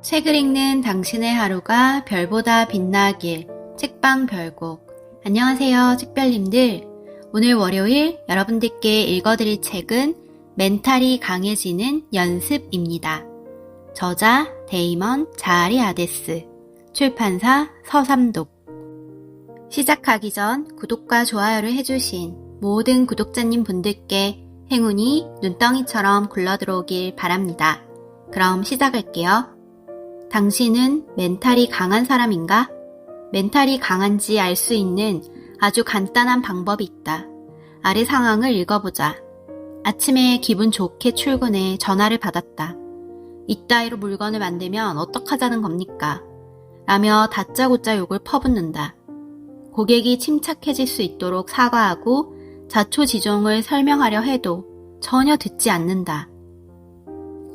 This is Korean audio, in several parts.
책을 읽는 당신의 하루가 별보다 빛나길. 책방 별곡. 안녕하세요, 책별님들. 오늘 월요일 여러분들께 읽어드릴 책은 멘탈이 강해지는 연습입니다. 저자 데이먼 자아리아데스, 출판사 서삼독. 시작하기 전 구독과 좋아요를 해주신 모든 구독자님 분들께 행운이 눈덩이처럼 굴러들어오길 바랍니다. 그럼 시작할게요. 당신은 멘탈이 강한 사람인가? 멘탈이 강한지 알 수 있는 아주 간단한 방법이 있다. 아래 상황을 읽어보자. 아침에 기분 좋게 출근해 전화를 받았다. 이따위로 물건을 만들면 어떡하자는 겁니까? 라며 다짜고짜 욕을 퍼붓는다. 고객이 침착해질 수 있도록 사과하고 자초지종을 설명하려 해도 전혀 듣지 않는다.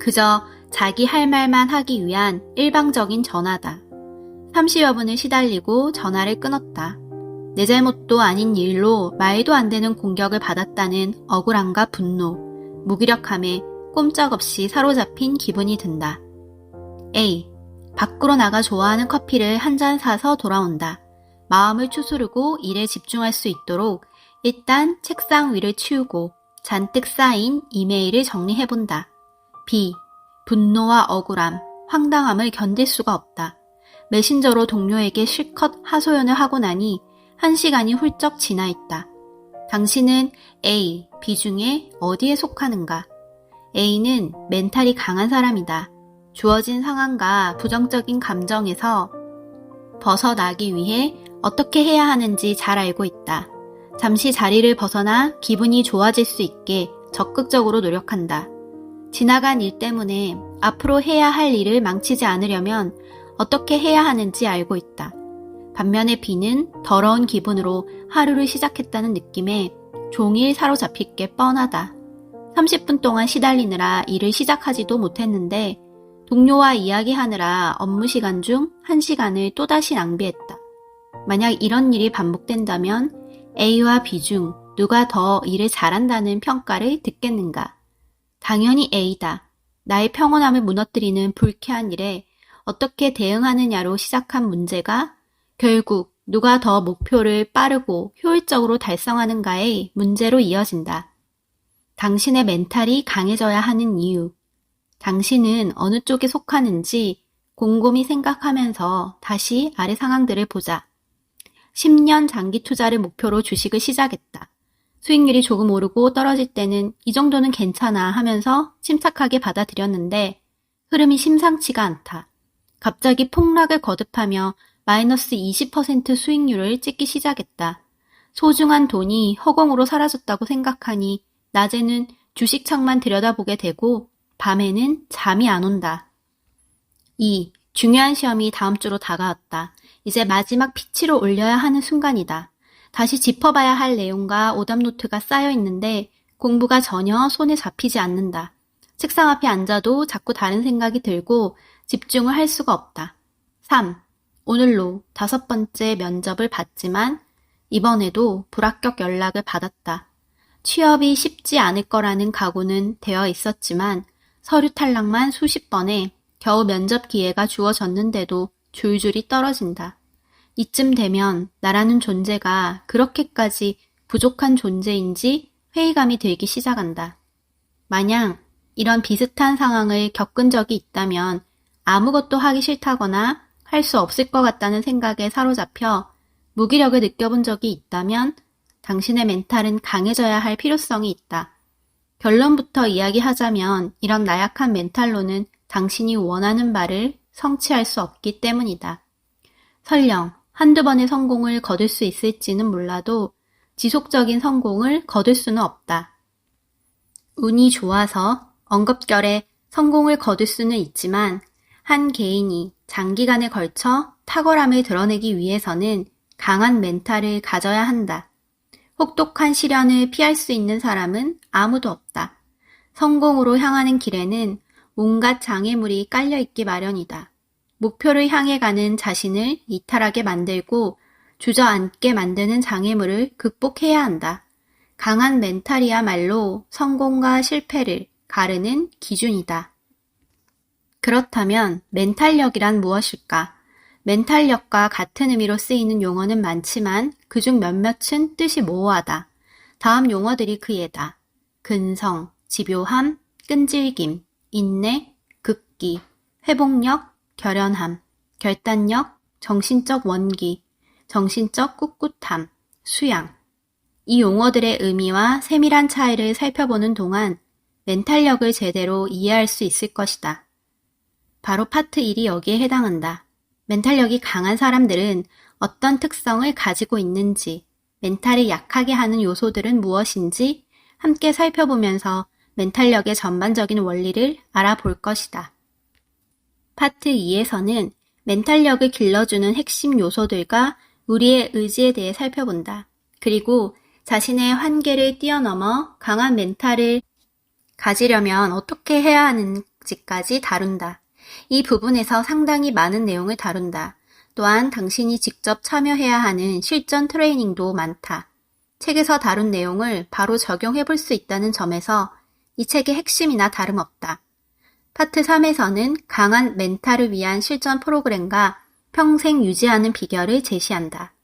그저 자기 할 말만 하기 위한 일방적인 전화다. 30여 분을 시달리고 전화를 끊었다. 내 잘못도 아닌 일로 말도 안 되는 공격을 받았다는 억울함과 분노, 무기력함에 꼼짝없이 사로잡힌 기분이 든다. A. 밖으로 나가 좋아하는 커피를 한 잔 사서 돌아온다. 마음을 추스르고 일에 집중할 수 있도록 일단 책상 위를 치우고 잔뜩 쌓인 이메일을 정리해본다. B. 분노와 억울함, 황당함을 견딜 수가 없다. 메신저로 동료에게 실컷 하소연을 하고 나니 1시간이 훌쩍 지나 있다. 당신은 A, B 중에 어디에 속하는가? A는 멘탈이 강한 사람이다. 주어진 상황과 부정적인 감정에서 벗어나기 위해 어떻게 해야 하는지 잘 알고 있다. 잠시 자리를 벗어나 기분이 좋아질 수 있게 적극적으로 노력한다. 지나간 일 때문에 앞으로 해야 할 일을 망치지 않으려면 어떻게 해야 하는지 알고 있다. 반면에 B는 더러운 기분으로 하루를 시작했다는 느낌에 종일 사로잡힐 게 뻔하다. 30분 동안 시달리느라 일을 시작하지도 못했는데 동료와 이야기하느라 업무 시간 중 1시간을 또다시 낭비했다. 만약 이런 일이 반복된다면 A와 B 중 누가 더 일을 잘한다는 평가를 듣겠는가? 당연히 A다. 나의 평온함을 무너뜨리는 불쾌한 일에 어떻게 대응하느냐로 시작한 문제가 결국 누가 더 목표를 빠르고 효율적으로 달성하는가의 문제로 이어진다. 당신의 멘탈이 강해져야 하는 이유. 당신은 어느 쪽에 속하는지 곰곰이 생각하면서 다시 아래 상황들을 보자. 10년 장기 투자를 목표로 주식을 시작했다. 수익률이 조금 오르고 떨어질 때는 이 정도는 괜찮아 하면서 침착하게 받아들였는데 흐름이 심상치가 않다. 갑자기 폭락을 거듭하며 마이너스 20% 수익률을 찍기 시작했다. 소중한 돈이 허공으로 사라졌다고 생각하니 낮에는 주식창만 들여다보게 되고 밤에는 잠이 안 온다. 2. 중요한 시험이 다음 주로 다가왔다. 이제 마지막 피치로 올려야 하는 순간이다. 다시 짚어봐야 할 내용과 오답노트가 쌓여 있는데 공부가 전혀 손에 잡히지 않는다. 책상 앞에 앉아도 자꾸 다른 생각이 들고 집중을 할 수가 없다. 3. 오늘로 5번째 면접을 봤지만 이번에도 불합격 연락을 받았다. 취업이 쉽지 않을 거라는 각오는 되어 있었지만 서류 탈락만 수십 번에 겨우 면접 기회가 주어졌는데도 줄줄이 떨어진다. 이쯤 되면 나라는 존재가 그렇게까지 부족한 존재인지 회의감이 들기 시작한다. 마냥 이런 비슷한 상황을 겪은 적이 있다면 아무것도 하기 싫다거나 할 수 없을 것 같다는 생각에 사로잡혀 무기력을 느껴본 적이 있다면 당신의 멘탈은 강해져야 할 필요성이 있다. 결론부터 이야기하자면 이런 나약한 멘탈로는 당신이 원하는 바를 성취할 수 없기 때문이다. 설령 한두 번의 성공을 거둘 수 있을지는 몰라도 지속적인 성공을 거둘 수는 없다. 운이 좋아서 엉겁결에 성공을 거둘 수는 있지만 한 개인이 장기간에 걸쳐 탁월함을 드러내기 위해서는 강한 멘탈을 가져야 한다. 혹독한 시련을 피할 수 있는 사람은 아무도 없다. 성공으로 향하는 길에는 온갖 장애물이 깔려있기 마련이다. 목표를 향해 가는 자신을 이탈하게 만들고 주저앉게 만드는 장애물을 극복해야 한다. 강한 멘탈이야말로 성공과 실패를 가르는 기준이다. 그렇다면 멘탈력이란 무엇일까? 멘탈력과 같은 의미로 쓰이는 용어는 많지만 그중 몇몇은 뜻이 모호하다. 다음 용어들이 그 예다. 근성, 집요함, 끈질김, 인내, 극기, 회복력, 결연함, 결단력, 정신적 원기, 정신적 꿋꿋함, 수양. 이 용어들의 의미와 세밀한 차이를 살펴보는 동안 멘탈력을 제대로 이해할 수 있을 것이다. 바로 파트 1이 여기에 해당한다. 멘탈력이 강한 사람들은 어떤 특성을 가지고 있는지, 멘탈이 약하게 하는 요소들은 무엇인지 함께 살펴보면서 멘탈력의 전반적인 원리를 알아볼 것이다. 파트 2에서는 멘탈력을 길러주는 핵심 요소들과 우리의 의지에 대해 살펴본다. 그리고 자신의 한계를 뛰어넘어 강한 멘탈을 가지려면 어떻게 해야 하는지까지 다룬다. 이 부분에서 상당히 많은 내용을 다룬다. 또한 당신이 직접 참여해야 하는 실전 트레이닝도 많다. 책에서 다룬 내용을 바로 적용해 볼 수 있다는 점에서 이 책의 핵심이나 다름없다. 파트 3에서는 강한 멘탈을 위한 실전 프로그램과 평생 유지하는 비결을 제시한다.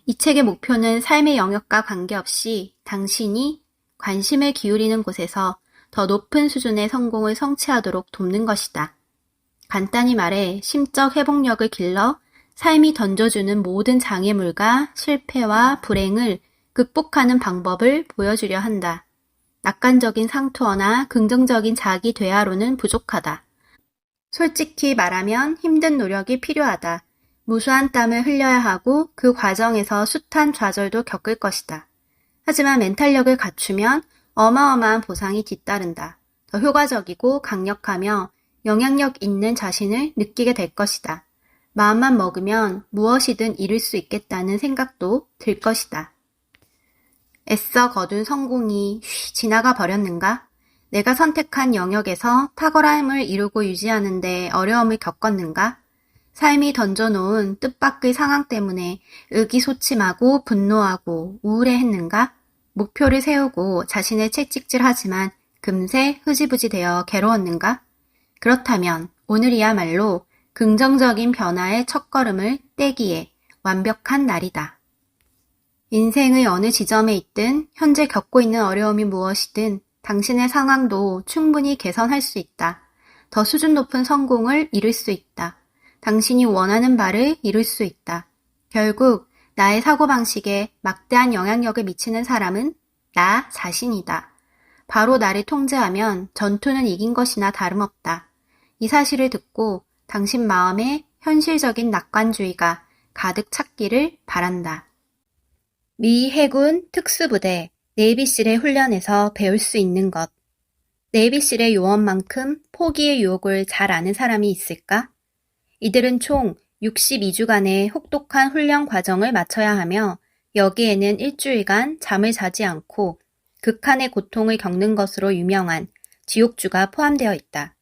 이 책의 목표는 삶의 영역과 관계없이 당신이 관심을 기울이는 곳에서 더 높은 수준의 성공을 성취하도록 돕는 것이다. 간단히 말해 심적 회복력을 길러 삶이 던져주는 모든 장애물과 실패와 불행을 극복하는 방법을 보여주려 한다. 낙관적인 상투어나 긍정적인 자기 대화로는 부족하다. 솔직히 말하면 힘든 노력이 필요하다. 무수한 땀을 흘려야 하고 그 과정에서 숱한 좌절도 겪을 것이다. 하지만 멘탈력을 갖추면 어마어마한 보상이 뒤따른다. 더 효과적이고 강력하며 영향력 있는 자신을 느끼게 될 것이다. 마음만 먹으면 무엇이든 이룰 수 있겠다는 생각도 들 것이다. 애써 거둔 성공이 지나가 버렸는가? 내가 선택한 영역에서 탁월함을 이루고 유지하는데 어려움을 겪었는가? 삶이 던져놓은 뜻밖의 상황 때문에 의기소침하고 분노하고 우울해했는가? 목표를 세우고 자신을 채찍질하지만 금세 흐지부지 되어 괴로웠는가? 그렇다면 오늘이야말로 긍정적인 변화의 첫걸음을 떼기에 완벽한 날이다. 인생의 어느 지점에 있든 현재 겪고 있는 어려움이 무엇이든 당신의 상황도 충분히 개선할 수 있다. 더 수준 높은 성공을 이룰 수 있다. 당신이 원하는 바를 이룰 수 있다. 결국 나의 사고방식에 막대한 영향력을 미치는 사람은 나 자신이다. 바로 나를 통제하면 전투는 이긴 것이나 다름없다. 이 사실을 듣고 당신 마음에 현실적인 낙관주의가 가득 찼기를 바란다. 미 해군 특수부대 네이비실의 훈련에서 배울 수 있는 것. 네이비실의 요원만큼 포기의 유혹을 잘 아는 사람이 있을까? 이들은 총 62주간의 혹독한 훈련 과정을 마쳐야 하며 여기에는 일주일간 잠을 자지 않고 극한의 고통을 겪는 것으로 유명한 지옥주가 포함되어 있다.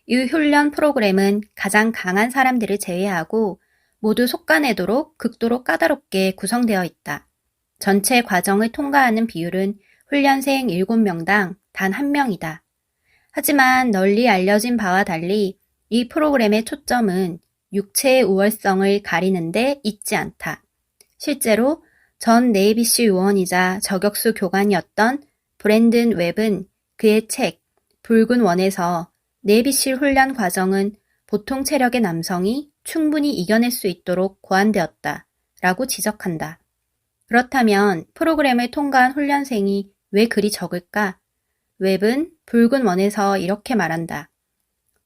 이 훈련 프로그램은 가장 강한 사람들을 제외하고 모두 속가내도록 극도로 까다롭게 구성되어 있다. 전체 과정을 통과하는 비율은 훈련생 7명당 단 1명이다. 하지만 널리 알려진 바와 달리 이 프로그램의 초점은 육체의 우월성을 가리는 데 있지 않다. 실제로 전 네이비실 요원이자 저격수 교관이었던 브랜든 웹은 그의 책 붉은 원에서 네이비실 훈련 과정은 보통 체력의 남성이 충분히 이겨낼 수 있도록 고안되었다 라고 지적한다. 그렇다면 프로그램을 통과한 훈련생이 왜 그리 적을까? 웹은 붉은 원에서 이렇게 말한다.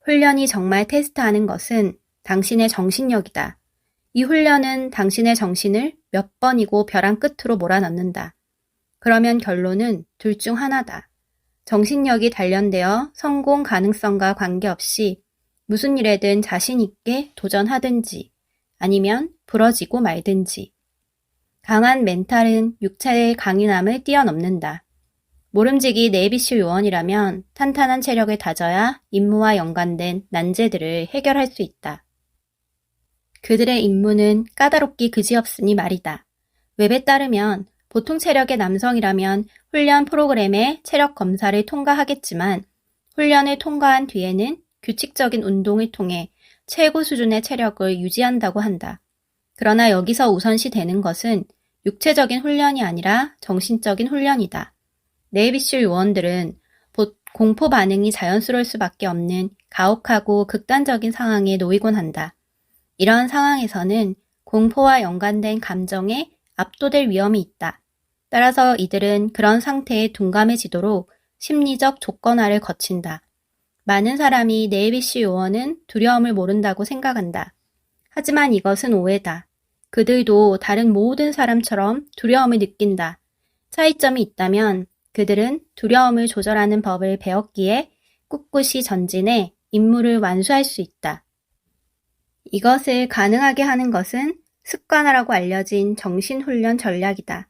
훈련이 정말 테스트하는 것은 당신의 정신력이다. 이 훈련은 당신의 정신을 몇 번이고 벼랑 끝으로 몰아넣는다. 그러면 결론은 둘 중 하나다. 정신력이 단련되어 성공 가능성과 관계없이 무슨 일에든 자신 있게 도전하든지 아니면 부러지고 말든지. 강한 멘탈은 육체의 강인함을 뛰어넘는다. 모름지기 네이비실 요원이라면 탄탄한 체력을 다져야 임무와 연관된 난제들을 해결할 수 있다. 그들의 임무는 까다롭기 그지없으니 말이다. 웹에 따르면 보통 체력의 남성이라면 훈련 프로그램의 체력 검사를 통과하겠지만 훈련을 통과한 뒤에는 규칙적인 운동을 통해 최고 수준의 체력을 유지한다고 한다. 그러나 여기서 우선시 되는 것은 육체적인 훈련이 아니라 정신적인 훈련이다. 네이비실 요원들은 공포 반응이 자연스러울 수밖에 없는 가혹하고 극단적인 상황에 놓이곤 한다. 이런 상황에서는 공포와 연관된 감정에 압도될 위험이 있다. 따라서 이들은 그런 상태에 둔감해지도록 심리적 조건화를 거친다. 많은 사람이 네이비실 요원은 두려움을 모른다고 생각한다. 하지만 이것은 오해다. 그들도 다른 모든 사람처럼 두려움을 느낀다. 차이점이 있다면 그들은 두려움을 조절하는 법을 배웠기에 꿋꿋이 전진해 임무를 완수할 수 있다. 이것을 가능하게 하는 것은 습관화라고 알려진 정신훈련 전략이다.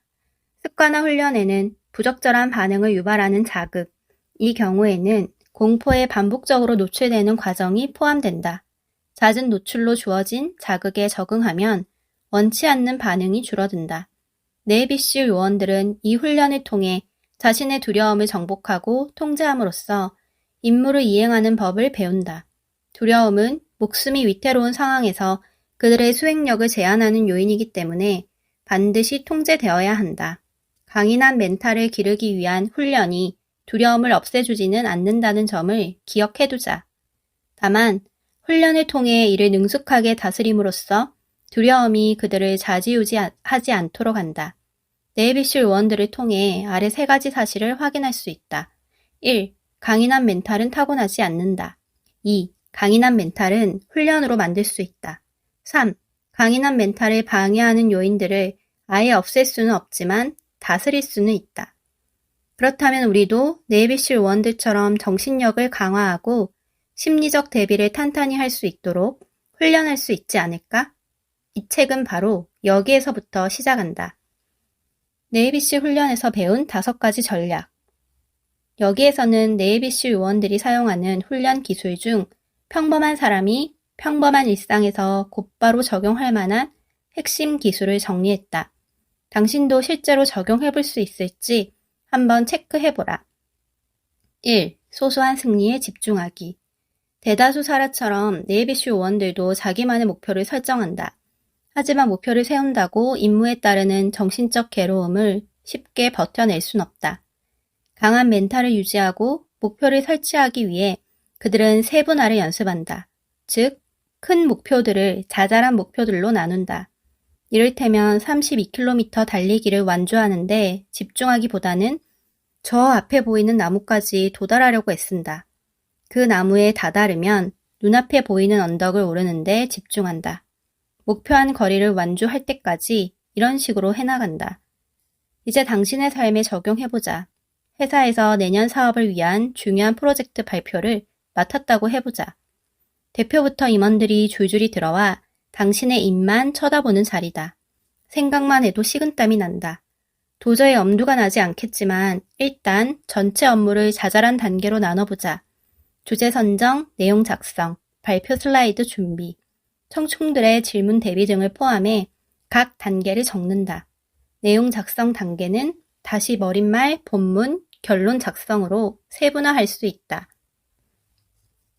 습관화 훈련에는 부적절한 반응을 유발하는 자극, 이 경우에는 공포에 반복적으로 노출되는 과정이 포함된다. 잦은 노출로 주어진 자극에 적응하면 원치 않는 반응이 줄어든다. 네이비실 요원들은 이 훈련을 통해 자신의 두려움을 정복하고 통제함으로써 임무를 이행하는 법을 배운다. 두려움은 목숨이 위태로운 상황에서 그들의 수행력을 제한하는 요인이기 때문에 반드시 통제되어야 한다. 강인한 멘탈을 기르기 위한 훈련이 두려움을 없애주지는 않는다는 점을 기억해두자. 다만 훈련을 통해 이를 능숙하게 다스림으로써 두려움이 그들을 좌지우지하지 않도록 한다. 네이비실 요원들을 통해 아래 3가지 사실을 확인할 수 있다. 1. 강인한 멘탈은 타고나지 않는다. 2. 강인한 멘탈은 훈련으로 만들 수 있다. 3. 강인한 멘탈을 방해하는 요인들을 아예 없앨 수는 없지만 다스릴 수는 있다. 그렇다면 우리도 네이비실 요원들처럼 정신력을 강화하고 심리적 대비를 탄탄히 할 수 있도록 훈련할 수 있지 않을까? 이 책은 바로 여기에서부터 시작한다. 네이비실 훈련에서 배운 5가지 전략. 여기에서는 네이비실 요원들이 사용하는 훈련 기술 중 평범한 사람이 평범한 일상에서 곧바로 적용할 만한 핵심 기술을 정리했다. 당신도 실제로 적용해볼 수 있을지 한번 체크해보라. 1. 소소한 승리에 집중하기. 대다수 사람처럼 네이비실 요원들도 자기만의 목표를 설정한다. 하지만 목표를 세운다고 임무에 따르는 정신적 괴로움을 쉽게 버텨낼 순 없다. 강한 멘탈을 유지하고 목표를 설치하기 위해 그들은 세분화를 연습한다. 즉, 큰 목표들을 자잘한 목표들로 나눈다. 이를테면 32km 달리기를 완주하는데 집중하기보다는 저 앞에 보이는 나무까지 도달하려고 애쓴다. 그 나무에 다다르면 눈앞에 보이는 언덕을 오르는데 집중한다. 목표한 거리를 완주할 때까지 이런 식으로 해나간다. 이제 당신의 삶에 적용해보자. 회사에서 내년 사업을 위한 중요한 프로젝트 발표를 맡았다고 해보자. 대표부터 임원들이 줄줄이 들어와 당신의 입만 쳐다보는 자리다. 생각만 해도 식은땀이 난다. 도저히 엄두가 나지 않겠지만 일단 전체 업무를 자잘한 단계로 나눠보자. 주제 선정, 내용 작성, 발표 슬라이드 준비, 청중들의 질문 대비 등을 포함해 각 단계를 적는다. 내용 작성 단계는 다시 머릿말, 본문, 결론 작성으로 세분화할 수 있다.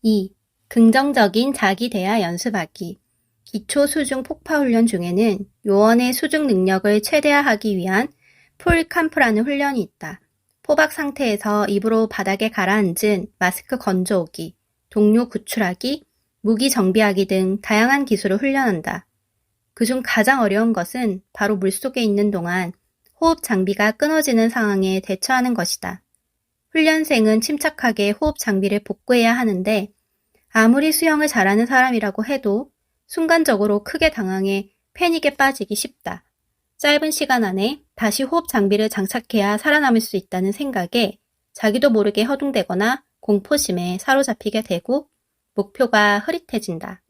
2. 긍정적인 자기 대화 연습하기. 기초 수중 폭파 훈련 중에는 요원의 수중 능력을 최대화하기 위한 풀 캄프라는 훈련이 있다. 포박 상태에서 입으로 바닥에 가라앉은 마스크 건져오기, 동료 구출하기, 무기 정비하기 등 다양한 기술을 훈련한다. 그중 가장 어려운 것은 바로 물속에 있는 동안 호흡 장비가 끊어지는 상황에 대처하는 것이다. 훈련생은 침착하게 호흡 장비를 복구해야 하는데 아무리 수영을 잘하는 사람이라고 해도 순간적으로 크게 당황해 패닉에 빠지기 쉽다. 짧은 시간 안에 다시 호흡 장비를 장착해야 살아남을 수 있다는 생각에 자기도 모르게 허둥대거나 공포심에 사로잡히게 되고 목표가 흐릿해진다.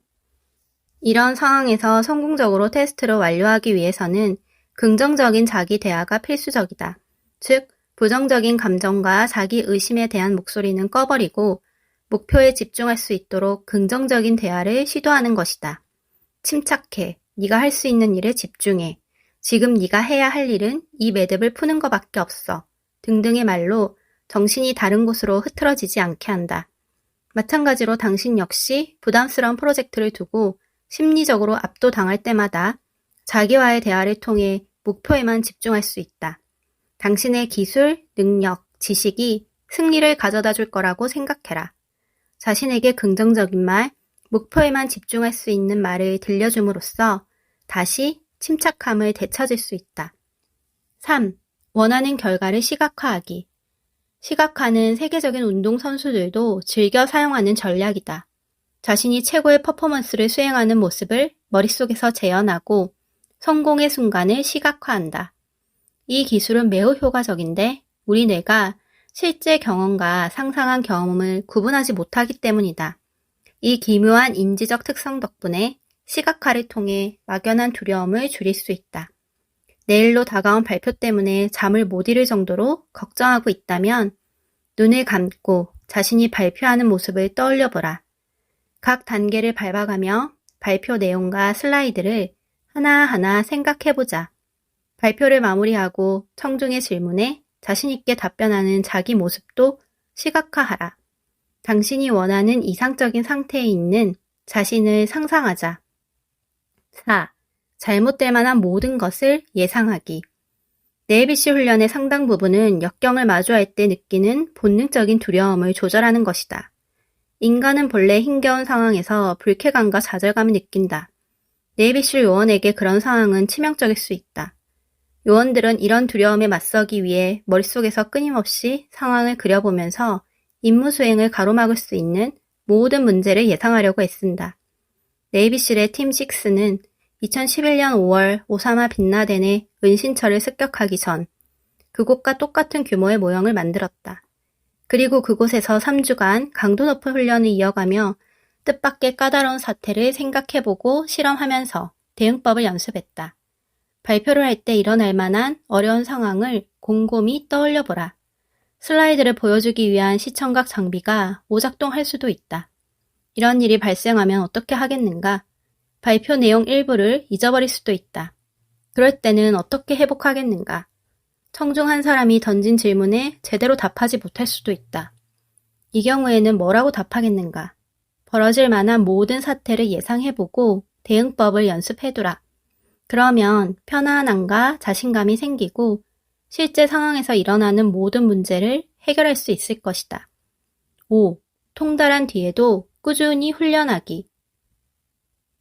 이런 상황에서 성공적으로 테스트를 완료하기 위해서는 긍정적인 자기 대화가 필수적이다. 즉, 부정적인 감정과 자기 의심에 대한 목소리는 꺼버리고 목표에 집중할 수 있도록 긍정적인 대화를 시도하는 것이다. 침착해. 네가 할 수 있는 일에 집중해. 지금 네가 해야 할 일은 이 매듭을 푸는 것밖에 없어. 등등의 말로 정신이 다른 곳으로 흐트러지지 않게 한다. 마찬가지로 당신 역시 부담스러운 프로젝트를 두고 심리적으로 압도당할 때마다 자기와의 대화를 통해 목표에만 집중할 수 있다. 당신의 기술, 능력, 지식이 승리를 가져다 줄 거라고 생각해라. 자신에게 긍정적인 말, 목표에만 집중할 수 있는 말을 들려줌으로써 다시 침착함을 되찾을 수 있다. 3. 원하는 결과를 시각화하기. 시각화는 세계적인 운동선수들도 즐겨 사용하는 전략이다. 자신이 최고의 퍼포먼스를 수행하는 모습을 머릿속에서 재현하고 성공의 순간을 시각화한다. 이 기술은 매우 효과적인데 우리 뇌가 실제 경험과 상상한 경험을 구분하지 못하기 때문이다. 이 기묘한 인지적 특성 덕분에 시각화를 통해 막연한 두려움을 줄일 수 있다. 내일로 다가온 발표 때문에 잠을 못 이룰 정도로 걱정하고 있다면 눈을 감고 자신이 발표하는 모습을 떠올려 보라. 각 단계를 밟아가며 발표 내용과 슬라이드를 하나하나 생각해보자. 발표를 마무리하고 청중의 질문에 자신있게 답변하는 자기 모습도 시각화하라. 당신이 원하는 이상적인 상태에 있는 자신을 상상하자. 4. 잘못될 만한 모든 것을 예상하기. 네이비씨 훈련의 상당 부분은 역경을 마주할 때 느끼는 본능적인 두려움을 조절하는 것이다. 인간은 본래 힘겨운 상황에서 불쾌감과 좌절감을 느낀다. 네이비실 요원에게 그런 상황은 치명적일 수 있다. 요원들은 이런 두려움에 맞서기 위해 머릿속에서 끊임없이 상황을 그려보면서 임무 수행을 가로막을 수 있는 모든 문제를 예상하려고 애쓴다. 네이비실의 팀 6는 2011년 5월 오사마 빈라덴의 은신처를 습격하기 전 그곳과 똑같은 규모의 모형을 만들었다. 그리고 그곳에서 3주간 강도 높은 훈련을 이어가며 뜻밖의 까다로운 사태를 생각해보고 실험하면서 대응법을 연습했다. 발표를 할 때 일어날 만한 어려운 상황을 곰곰이 떠올려보라. 슬라이드를 보여주기 위한 시청각 장비가 오작동할 수도 있다. 이런 일이 발생하면 어떻게 하겠는가? 발표 내용 일부를 잊어버릴 수도 있다. 그럴 때는 어떻게 회복하겠는가? 청중 한 사람이 던진 질문에 제대로 답하지 못할 수도 있다. 이 경우에는 뭐라고 답하겠는가? 벌어질 만한 모든 사태를 예상해보고 대응법을 연습해두라. 그러면 편안함과 자신감이 생기고 실제 상황에서 일어나는 모든 문제를 해결할 수 있을 것이다. 5. 통달한 뒤에도 꾸준히 훈련하기.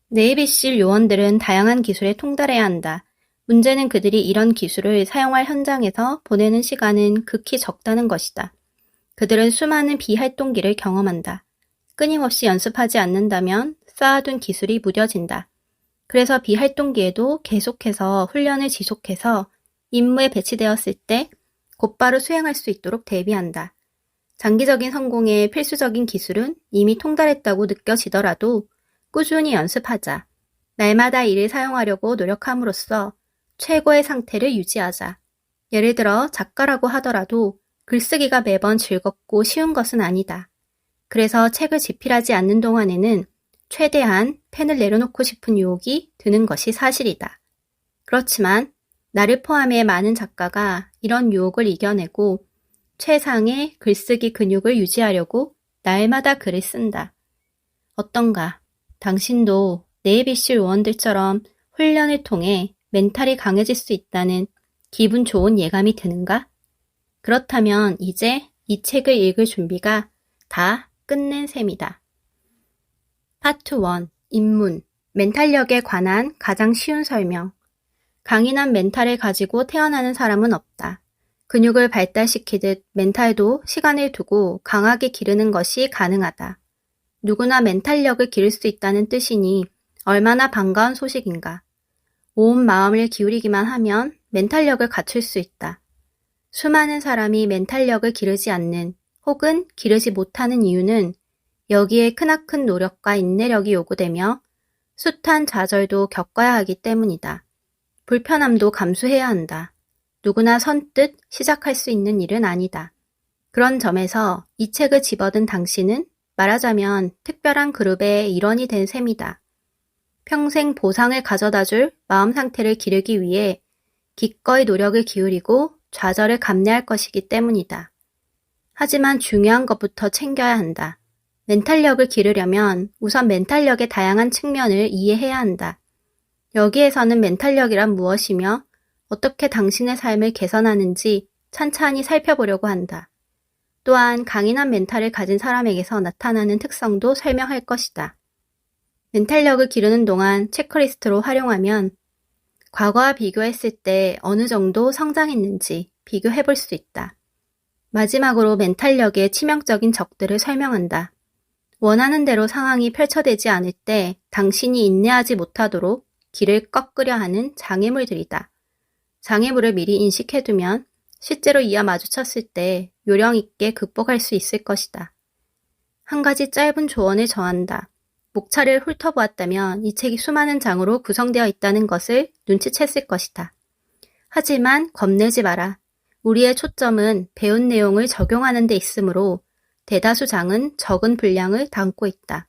네이비실 요원들은 다양한 기술에 통달해야 한다. 문제는 그들이 이런 기술을 사용할 현장에서 보내는 시간은 극히 적다는 것이다. 그들은 수많은 비활동기를 경험한다. 끊임없이 연습하지 않는다면 쌓아둔 기술이 무뎌진다. 그래서 비활동기에도 계속해서 훈련을 지속해서 임무에 배치되었을 때 곧바로 수행할 수 있도록 대비한다. 장기적인 성공의 필수적인 기술은 이미 통달했다고 느껴지더라도 꾸준히 연습하자. 날마다 이를 사용하려고 노력함으로써 최고의 상태를 유지하자. 예를 들어 작가라고 하더라도 글쓰기가 매번 즐겁고 쉬운 것은 아니다. 그래서 책을 집필하지 않는 동안에는 최대한 펜을 내려놓고 싶은 유혹이 드는 것이 사실이다. 그렇지만 나를 포함해 많은 작가가 이런 유혹을 이겨내고 최상의 글쓰기 근육을 유지하려고 날마다 글을 쓴다. 어떤가? 당신도 네이비실 요원들처럼 훈련을 통해 멘탈이 강해질 수 있다는 기분 좋은 예감이 드는가? 그렇다면 이제 이 책을 읽을 준비가 다 끝낸 셈이다. 파트 1. 입문. 멘탈력에 관한 가장 쉬운 설명. 강인한 멘탈을 가지고 태어나는 사람은 없다. 근육을 발달시키듯 멘탈도 시간을 두고 강하게 기르는 것이 가능하다. 누구나 멘탈력을 기를 수 있다는 뜻이니 얼마나 반가운 소식인가. 온 마음을 기울이기만 하면 멘탈력을 갖출 수 있다. 수많은 사람이 멘탈력을 기르지 않는 혹은 기르지 못하는 이유는 여기에 크나큰 노력과 인내력이 요구되며 숱한 좌절도 겪어야 하기 때문이다. 불편함도 감수해야 한다. 누구나 선뜻 시작할 수 있는 일은 아니다. 그런 점에서 이 책을 집어든 당신은 말하자면 특별한 그룹의 일원이 된 셈이다. 평생 보상을 가져다줄 마음 상태를 기르기 위해 기꺼이 노력을 기울이고 좌절을 감내할 것이기 때문이다. 하지만 중요한 것부터 챙겨야 한다. 멘탈력을 기르려면 우선 멘탈력의 다양한 측면을 이해해야 한다. 여기에서는 멘탈력이란 무엇이며 어떻게 당신의 삶을 개선하는지 찬찬히 살펴보려고 한다. 또한 강인한 멘탈을 가진 사람에게서 나타나는 특성도 설명할 것이다. 멘탈력을 기르는 동안 체크리스트로 활용하면 과거와 비교했을 때 어느 정도 성장했는지 비교해 볼 수 있다. 마지막으로 멘탈력의 치명적인 적들을 설명한다. 원하는 대로 상황이 펼쳐되지 않을 때 당신이 인내하지 못하도록 길을 꺾으려 하는 장애물들이다. 장애물을 미리 인식해두면 실제로 이와 마주쳤을 때 요령 있게 극복할 수 있을 것이다. 한 가지 짧은 조언을 정한다. 목차를 훑어보았다면 이 책이 수많은 장으로 구성되어 있다는 것을 눈치챘을 것이다. 하지만 겁내지 마라. 우리의 초점은 배운 내용을 적용하는 데 있으므로 대다수 장은 적은 분량을 담고 있다.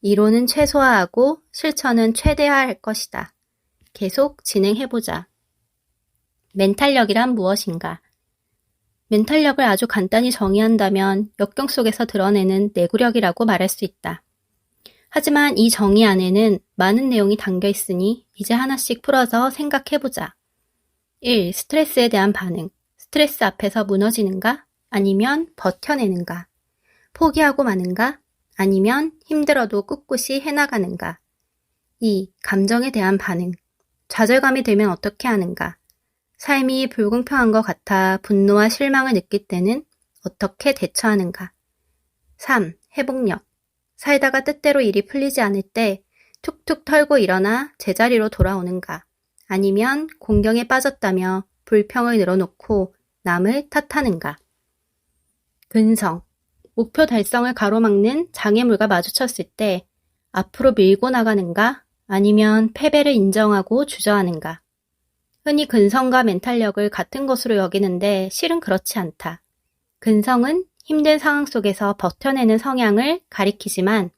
이론은 최소화하고 실천은 최대화할 것이다. 계속 진행해보자. 멘탈력이란 무엇인가? 멘탈력을 아주 간단히 정의한다면 역경 속에서 드러내는 내구력이라고 말할 수 있다. 하지만 이 정의 안에는 많은 내용이 담겨 있으니 이제 하나씩 풀어서 생각해보자. 1. 스트레스에 대한 반응. 스트레스 앞에서 무너지는가? 아니면 버텨내는가? 포기하고 마는가? 아니면 힘들어도 꿋꿋이 해나가는가? 2. 감정에 대한 반응. 좌절감이 들면 어떻게 하는가? 삶이 불공평한 것 같아 분노와 실망을 느낄 때는 어떻게 대처하는가? 3. 회복력. 살다가 뜻대로 일이 풀리지 않을 때 툭툭 털고 일어나 제자리로 돌아오는가? 아니면 공경에 빠졌다며 불평을 늘어놓고 남을 탓하는가? 근성. 목표 달성을 가로막는 장애물과 마주쳤을 때 앞으로 밀고 나가는가? 아니면 패배를 인정하고 주저하는가? 흔히 근성과 멘탈력을 같은 것으로 여기는데 실은 그렇지 않다. 근성은 힘든 상황 속에서 버텨내는 성향을 가리키지만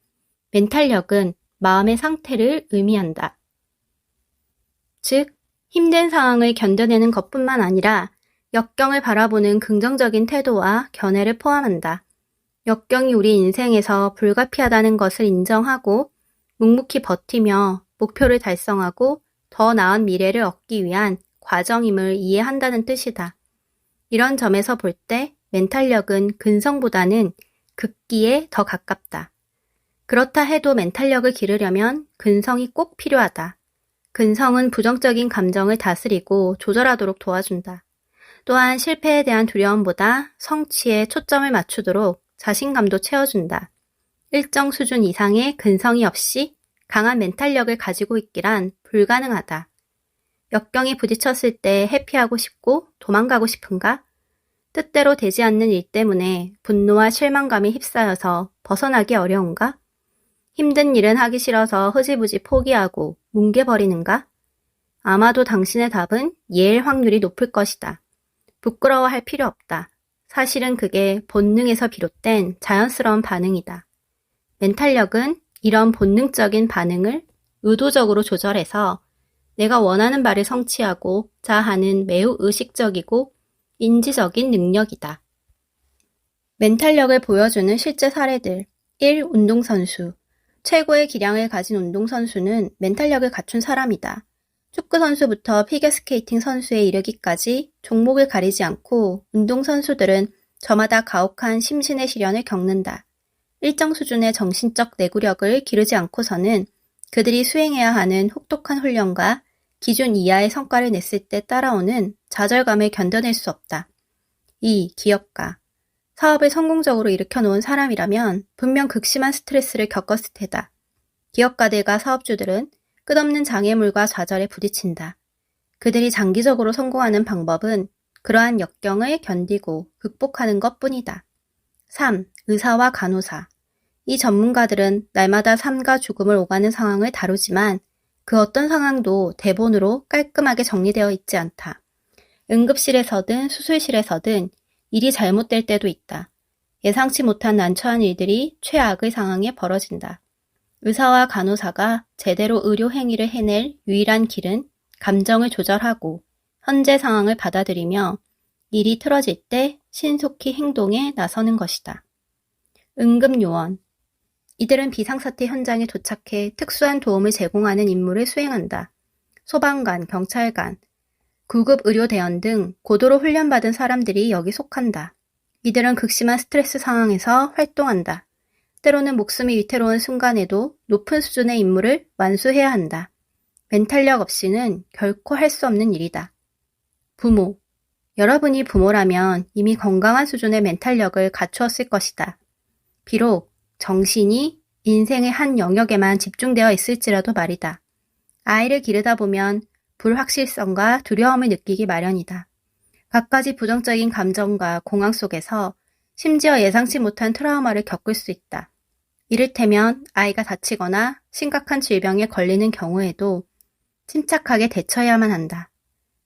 멘탈력은 마음의 상태를 의미한다. 즉, 힘든 상황을 견뎌내는 것뿐만 아니라 역경을 바라보는 긍정적인 태도와 견해를 포함한다. 역경이 우리 인생에서 불가피하다는 것을 인정하고 묵묵히 버티며 목표를 달성하고 더 나은 미래를 얻기 위한 과정임을 이해한다는 뜻이다. 이런 점에서 볼 때 멘탈력은 근성보다는 극기에 더 가깝다. 그렇다 해도 멘탈력을 기르려면 근성이 꼭 필요하다. 근성은 부정적인 감정을 다스리고 조절하도록 도와준다. 또한 실패에 대한 두려움보다 성취에 초점을 맞추도록 자신감도 채워준다. 일정 수준 이상의 근성이 없이 강한 멘탈력을 가지고 있기란 불가능하다. 역경에 부딪혔을 때 회피하고 싶고 도망가고 싶은가? 뜻대로 되지 않는 일 때문에 분노와 실망감에 휩싸여서 벗어나기 어려운가? 힘든 일은 하기 싫어서 흐지부지 포기하고 뭉개버리는가? 아마도 당신의 답은 예일 확률이 높을 것이다. 부끄러워할 필요 없다. 사실은 그게 본능에서 비롯된 자연스러운 반응이다. 멘탈력은 이런 본능적인 반응을 의도적으로 조절해서 내가 원하는 바를 성취하고자 하는 매우 의식적이고 인지적인 능력이다. 멘탈력을 보여주는 실제 사례들. 1. 운동선수. 최고의 기량을 가진 운동선수는 멘탈력을 갖춘 사람이다. 축구선수부터 피겨스케이팅 선수에 이르기까지 종목을 가리지 않고 운동선수들은 저마다 가혹한 심신의 시련을 겪는다. 일정 수준의 정신적 내구력을 기르지 않고서는 그들이 수행해야 하는 혹독한 훈련과 기준 이하의 성과를 냈을 때 따라오는 좌절감을 견뎌낼 수 없다. 2. 기업가. 사업을 성공적으로 일으켜놓은 사람이라면 분명 극심한 스트레스를 겪었을 테다. 기업가들과 사업주들은 끝없는 장애물과 좌절에 부딪힌다. 그들이 장기적으로 성공하는 방법은 그러한 역경을 견디고 극복하는 것뿐이다. 3. 의사와 간호사. 이 전문가들은 날마다 삶과 죽음을 오가는 상황을 다루지만 그 어떤 상황도 대본으로 깔끔하게 정리되어 있지 않다. 응급실에서든 수술실에서든 일이 잘못될 때도 있다. 예상치 못한 난처한 일들이 최악의 상황에 벌어진다. 의사와 간호사가 제대로 의료 행위를 해낼 유일한 길은 감정을 조절하고 현재 상황을 받아들이며 일이 틀어질 때 신속히 행동에 나서는 것이다. 응급요원. 이들은 비상사태 현장에 도착해 특수한 도움을 제공하는 임무를 수행한다. 소방관, 경찰관, 구급 의료대원 등 고도로 훈련받은 사람들이 여기 속한다. 이들은 극심한 스트레스 상황에서 활동한다. 때로는 목숨이 위태로운 순간에도 높은 수준의 임무를 완수해야 한다. 멘탈력 없이는 결코 할 수 없는 일이다. 부모. 여러분이 부모라면 이미 건강한 수준의 멘탈력을 갖추었을 것이다. 비록 정신이 인생의 한 영역에만 집중되어 있을지라도 말이다. 아이를 기르다 보면 불확실성과 두려움을 느끼기 마련이다. 갖가지 부정적인 감정과 공황 속에서 심지어 예상치 못한 트라우마를 겪을 수 있다. 이를테면 아이가 다치거나 심각한 질병에 걸리는 경우에도 침착하게 대처해야만 한다.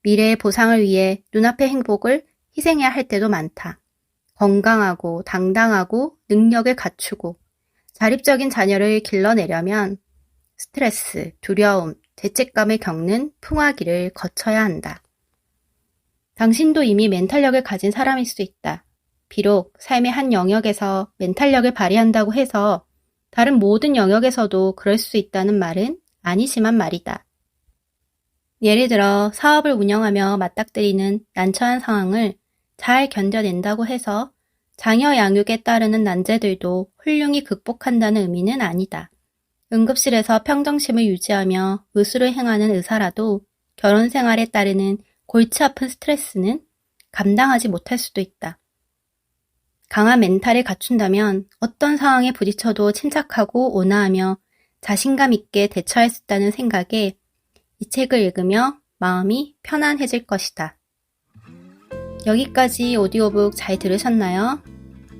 미래의 보상을 위해 눈앞의 행복을 희생해야 할 때도 많다. 건강하고 당당하고 능력을 갖추고 자립적인 자녀를 길러내려면 스트레스, 두려움, 죄책감을 겪는 풍화기를 거쳐야 한다. 당신도 이미 멘탈력을 가진 사람일 수 있다. 비록 삶의 한 영역에서 멘탈력을 발휘한다고 해서 다른 모든 영역에서도 그럴 수 있다는 말은 아니지만 말이다. 예를 들어 사업을 운영하며 맞닥뜨리는 난처한 상황을 잘 견뎌낸다고 해서 자녀 양육에 따르는 난제들도 훌륭히 극복한다는 의미는 아니다. 응급실에서 평정심을 유지하며 의술을 행하는 의사라도 결혼 생활에 따르는 골치 아픈 스트레스는 감당하지 못할 수도 있다. 강한 멘탈을 갖춘다면 어떤 상황에 부딪혀도 침착하고 온화하며 자신감 있게 대처할 수 있다는 생각에 이 책을 읽으며 마음이 편안해질 것이다. 여기까지 오디오북 잘 들으셨나요?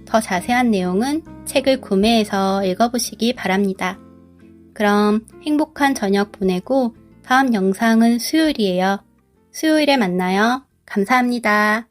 더 자세한 내용은 책을 구매해서 읽어보시기 바랍니다. 그럼 행복한 저녁 보내고 다음 영상은 수요일이에요. 수요일에 만나요. 감사합니다.